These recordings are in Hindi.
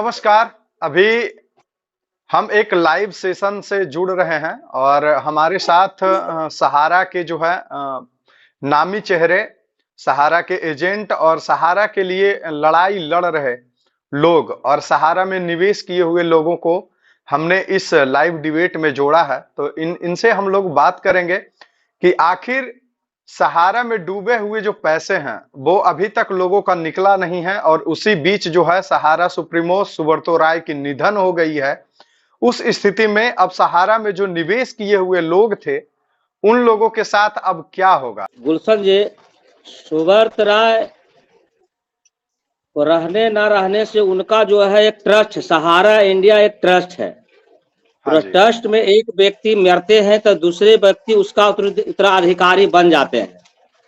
नमस्कार। अभी हम एक लाइव सेशन से जुड़ रहे हैं और हमारे साथ सहारा के जो है नामी चेहरे, सहारा के एजेंट और सहारा के लिए लड़ाई लड़ रहे लोग और सहारा में निवेश किए हुए लोगों को हमने इस लाइव डिबेट में जोड़ा है। तो इनसे हम लोग बात करेंगे कि आखिर सहारा में डूबे हुए जो पैसे हैं वो अभी तक लोगों का निकला नहीं है और उसी बीच जो है सहारा सुप्रीमो सुब्रतो राय की निधन हो गई है। उस स्थिति में अब सहारा में जो निवेश किए हुए लोग थे उन लोगों के साथ अब क्या होगा? गुलशन जी, सुब्रत राय को रहने ना रहने से उनका जो है एक ट्रस्ट, सहारा इंडिया एक ट्रस्ट है। हाँ जी। ट्रस्ट में एक व्यक्ति मरते हैं तो दूसरे व्यक्ति उसका उत्तराधिकारी बन जाते हैं,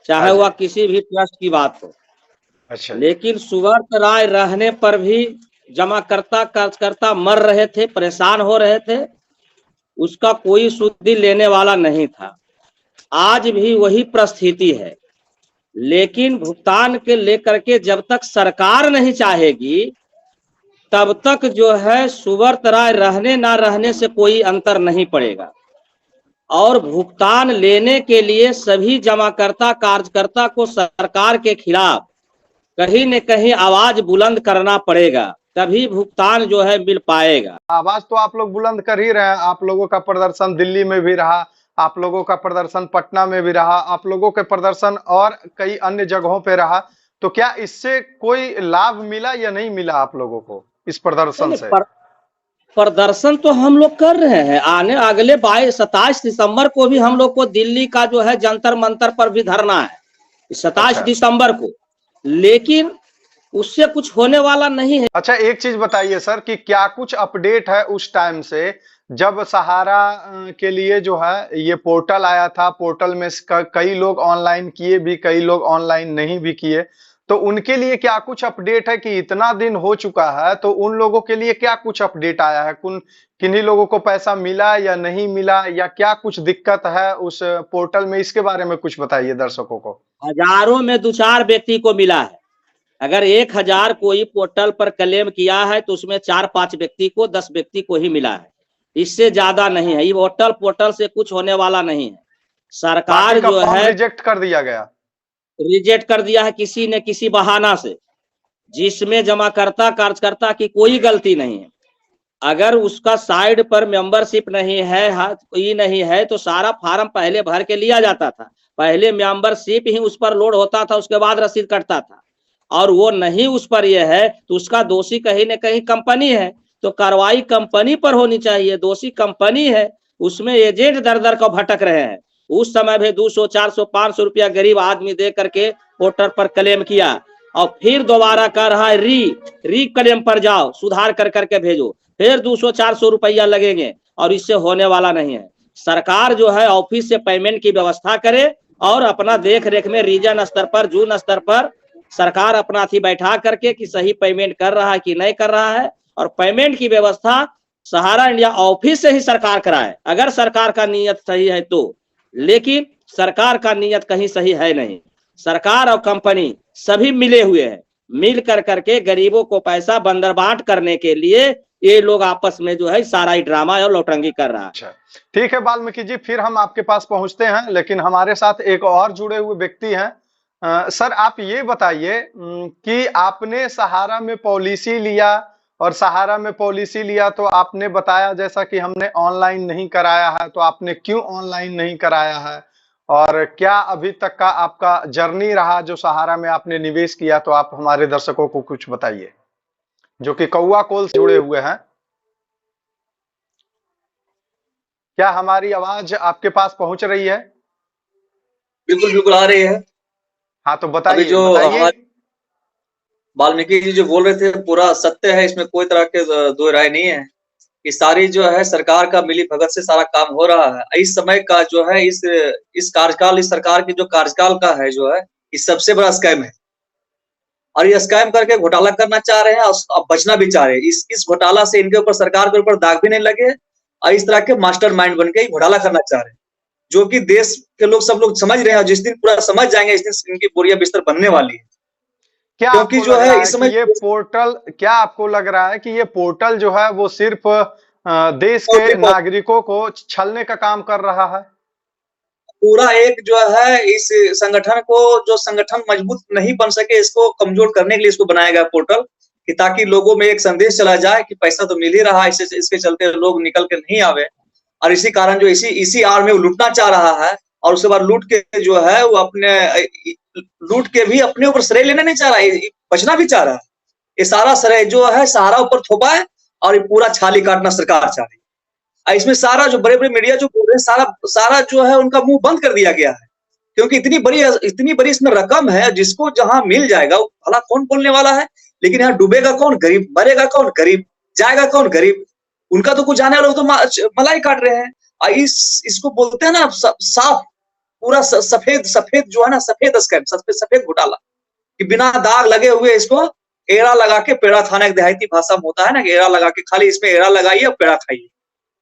चाहे हाँ वह जी। किसी भी ट्रस्ट की बात हो। अच्छा जी। लेकिन सुब्रत राय रहने पर भी जमाकर्ता कार्यकर्ता मर रहे थे, परेशान हो रहे थे, उसका कोई सुधि लेने वाला नहीं था। आज भी वही परिस्थिति है, लेकिन भुगतान के लेकर के जब तक सरकार नहीं चाहेगी तब तक जो है सुब्रत राय रहने ना रहने से कोई अंतर नहीं पड़ेगा। और भुगतान लेने के लिए सभी जमाकर्ता कार्यकर्ता को सरकार के खिलाफ कहीं न कहीं आवाज बुलंद करना पड़ेगा, तभी भुगतान जो है मिल पाएगा। आवाज तो आप लोग बुलंद कर ही रहे हैं। आप लोगों का प्रदर्शन दिल्ली में भी रहा, आप लोगों का प्रदर्शन पटना में भी रहा, आप लोगों के प्रदर्शन और कई अन्य जगहों पे रहा। तो क्या इससे कोई लाभ मिला या नहीं मिला आप लोगों को इस प्रदर्शन से? प्रदर्शन तो हम लोग कर रहे हैं। आने अगले 27 दिसंबर को भी हम लोग को दिल्ली का जो है जंतर मंतर पर भी धरना है, 27 दिसंबर को, लेकिन उससे कुछ होने वाला नहीं है। अच्छा, एक चीज बताइए सर कि क्या कुछ अपडेट है उस टाइम से जब सहारा के लिए जो है ये पोर्टल आया था? पोर्टल में कई लोग ऑनलाइन किए भी, कई लोग ऑनलाइन नहीं भी किए, तो उनके लिए क्या कुछ अपडेट है कि इतना दिन हो चुका है तो उन लोगों के लिए क्या कुछ अपडेट आया है? किन्हीं लोगों को पैसा मिला या नहीं मिला, या क्या कुछ दिक्कत है उस पोर्टल में? इसके बारे में कुछ बताइए दर्शकों को। हजारों में 2-4 व्यक्ति को मिला है। अगर 1000 कोई पोर्टल पर क्लेम किया है तो उसमें 4-5 व्यक्ति को, 10 व्यक्ति को ही मिला है, इससे ज्यादा नहीं है। ये पोर्टल से कुछ होने वाला नहीं है। सरकार जो है रिजेक्ट कर दिया गया, रिजेक्ट कर दिया है किसी न किसी बहाना से, जिसमें जमाकर्ता कार्यकर्ता की कोई गलती नहीं है। अगर उसका साइड पर मेंबरशिप नहीं है, ये नहीं है, तो सारा फार्म पहले भर के लिया जाता था। पहले मेंबरशिप ही उस पर लोड होता था, उसके बाद रसीद कटता था, और वो नहीं उस पर यह है तो उसका दोषी कहीं न कहीं कंपनी है। तो कार्रवाई कंपनी पर होनी चाहिए। दोषी कंपनी है, उसमें एजेंट दर दर का भटक रहे हैं। उस समय भी 200, 400, 500 रुपया गरीब आदमी दे करके पोर्टल पर क्लेम किया और फिर दोबारा कर रहा है री क्लेम पर जाओ, सुधार कर करके भेजो, फिर 200-400 रुपया लगेंगे, और इससे होने वाला नहीं है। सरकार जो है ऑफिस से पेमेंट की व्यवस्था करे और अपना देख रेख में रीजन स्तर पर, जून स्तर पर सरकार अपना थी बैठा करके कि सही पेमेंट कर रहा है कि नहीं कर रहा है, और पेमेंट की व्यवस्था सहारा इंडिया ऑफिस से ही सरकार कराए, अगर सरकार का नीयत सही है तो। लेकिन सरकार का नीयत कहीं सही है नहीं। सरकार और कंपनी सभी मिले हुए हैं, मिल कर करके गरीबों को पैसा बंदरबाट करने के लिए ये लोग आपस में जो है सारा ही ड्रामा और लौटंगी कर रहा है। अच्छा, ठीक है वाल्मीकि जी, फिर हम आपके पास पहुंचते हैं, लेकिन हमारे साथ एक और जुड़े हुए व्यक्ति हैं। सर, आप ये बताइए कि आपने सहारा में पॉलिसी लिया, और सहारा में पॉलिसी लिया तो आपने बताया जैसा कि हमने ऑनलाइन नहीं कराया है, तो आपने क्यों ऑनलाइन नहीं कराया है? और क्या अभी तक का आपका जर्नी रहा जो सहारा में आपने निवेश किया? तो आप हमारे दर्शकों को कुछ बताइए जो कि कौआ कोल से जुड़े हुए हैं। क्या हमारी आवाज आपके पास पहुंच रही है? बिल्कुल बिल्कुल आ रही है। हाँ, तो बताइए। जो वाल्मीकि जी जो बोल रहे थे पूरा सत्य है, इसमें कोई तरह के दो राय नहीं है। ये सारी जो है सरकार का मिली भगत से सारा काम हो रहा है। इस समय का जो है इस कार्यकाल, इस सरकार की जो कार्यकाल का है जो है, ये सबसे बड़ा स्कैम है, और ये स्कैम करके घोटाला करना चाह रहे हैं और बचना भी चाह रहे हैं। इस घोटाला से इनके ऊपर, सरकार के ऊपर दाग भी नहीं लगे, और इस तरह के मास्टर माइंड बन के घोटाला करना चाह रहे हैं, जो कि देश के लोग सब लोग समझ रहे हैं। और जिस दिन पूरा समझ जाएंगे, इस दिन इनकी बोरिया बिस्तर बनने वाली है। क्या क्योंकि आपको जो लग है रहा है इस कि समय ये पोर्टल, क्या आपको लग रहा है कि ये पोर्टल जो है वो सिर्फ देश के नागरिकों को छलने का काम कर रहा है? पूरा एक जो है इस संगठन को, जो संगठन मजबूत नहीं बन सके, इसको कमजोर करने के लिए इसको बनाया गया पोर्टल, कि ताकि लोगों में एक संदेश चला जाए कि पैसा तो मिल ही रहा है, इसके चलते लोग निकल के नहीं आवे, और इसी कारण जो इसी आड़ में वो लूटना चाह रहा है, और उसके बाद लूट के जो है वो लूट के भी अपने ऊपर श्रेय लेना नहीं चाह रहा है, बचना भी चाह रहा है। ये सारा श्रेय जो है सहारा ऊपर थोपा है, और ये पूरा छाली काटना सरकार चाह रही है। इसमें सारा जो बड़े-बड़े मीडिया जो बोल रहे हैं, सारा जो है उनका मुंह बंद कर दिया गया है, क्योंकि इतनी बड़ी इसमें रकम है, जिसको जहां मिल जाएगा वो भला कौन बोलने वाला है। लेकिन यहाँ डूबेगा कौन? गरीब। मरेगा कौन? गरीब। जाएगा कौन? गरीब। उनका तो कुछ जाने वाला, तो मलाई काट रहे हैं। और इसको बोलते हैं ना साफ, पूरा सफेद जो है ना, सफेद स्कैम, सफेद घोटाला, कि बिना दाग लगे हुए इसको एड़ा लगा के पेड़ा खाना, एक देहाती भाषा में होता है ना, कि एड़ा लगा के, खाली इसमें एड़ा लगाइए और पेड़ा खाइए।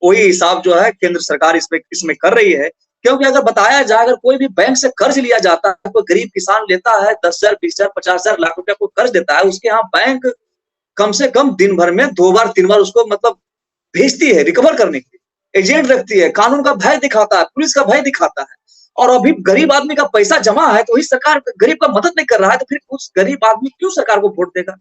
वही हिसाब जो है केंद्र सरकार इसमें कर रही है। क्योंकि अगर बताया जाए, अगर कोई भी बैंक से कर्ज लिया जाता है, कोई गरीब किसान लेता है 10,000, 20,000, 50,000, लाख रुपया कोई कर्ज देता है, उसके यहाँ बैंक कम से कम दिन भर में 2 बार 3 बार उसको मतलब भेजती है रिकवर करने के लिए, एजेंट रखती है, कानून का भय दिखाता है, पुलिस का भय दिखाता है। और अभी गरीब आदमी का पैसा जमा है, तो वही सरकार गरीब का मदद नहीं कर रहा है, तो फिर उस गरीब आदमी क्यों सरकार को वोट देगा?